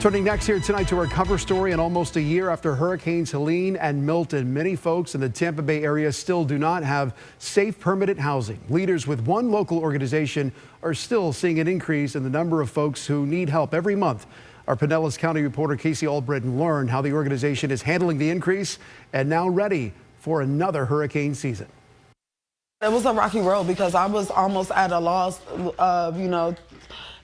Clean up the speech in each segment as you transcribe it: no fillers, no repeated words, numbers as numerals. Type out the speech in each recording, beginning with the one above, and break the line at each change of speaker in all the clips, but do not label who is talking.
Turning next here tonight to our cover story, and almost a year after Hurricanes Helene and Milton, many folks in the Tampa Bay area still do not have safe permanent housing. Leaders with one local organization are still seeing an increase in the number of folks who need help every month. Our Pinellas County reporter Casey Albritton learned how the organization is handling the increase and now ready for another hurricane season.
It was a rocky road because I was almost at a loss of,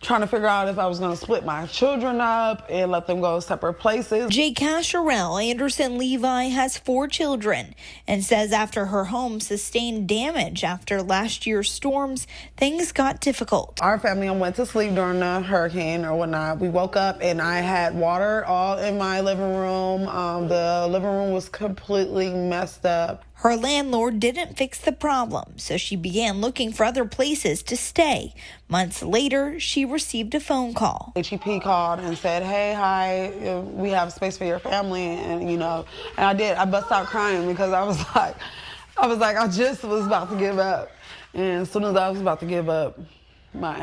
trying to figure out if I was going to split my children up and let them go separate places.
Jay Casherell, Anderson-Levi, has 4 children and says after her home sustained damage after last year's storms, things got difficult.
Our family went to sleep during the hurricane or whatnot. We woke up and I had water all in my living room. The living room was completely messed up.
Her landlord didn't fix the problem, so she began looking for other places to stay. Months later, she received a phone call.
HEP called and said, "Hey, hi, we have space for your family," and I did. I bust out crying because I was like, I just was about to give up, and as soon as I was about to give up, my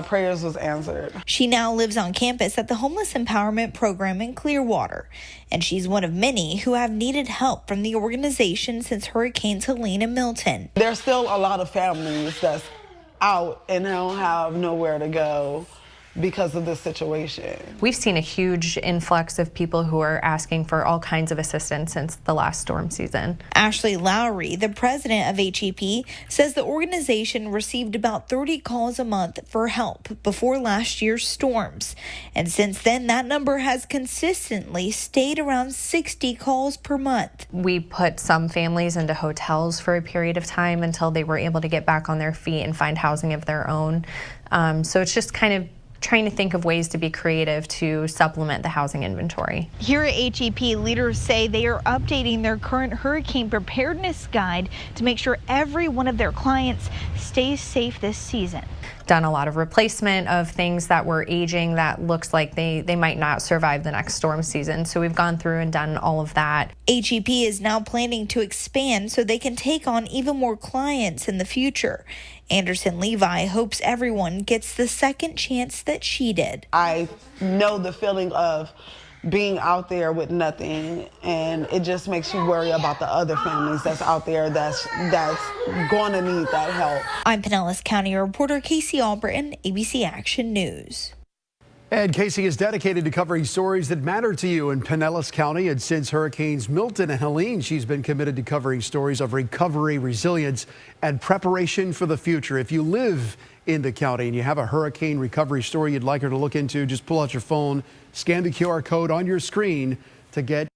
prayers was answered.
She now lives on campus at the Homeless Empowerment Program in Clearwater, and she's one of many who have needed help from the organization since Hurricanes Helene and Milton.
There's still a lot of families that's out and don't have nowhere to go because of this situation.
We've seen a huge influx of people who are asking for all kinds of assistance since the last storm season.
Ashley Lowry, the president of HEP, says the organization received about 30 calls a month for help before last year's storms. And since then, that number has consistently stayed around 60 calls per month.
We put some families into hotels for a period of time until they were able to get back on their feet and find housing of their own. So it's just kind of trying to think of ways to be creative to supplement the housing inventory.
Here at HEP, leaders say they are updating their current hurricane preparedness guide to make sure every one of their clients stays safe this season.
Done a lot of replacement of things that were aging that looks like they might not survive the next storm season. So we've gone through and done all of that.
HEP is now planning to expand so they can take on even more clients in the future. Anderson-Levi hopes everyone gets the second chance that she did.
I know the feeling of being out there with nothing, and it just makes you worry about the other families that's out there that's going to need that help.
I'm Pinellas County reporter Casey Albritton, ABC Action News.
And Casey is dedicated to covering stories that matter to you in Pinellas County. And since Hurricanes Milton and Helene, she's been committed to covering stories of recovery, resilience, and preparation for the future. If you live in the county and you have a hurricane recovery story you'd like her to look into, just pull out your phone, scan the QR code on your screen to get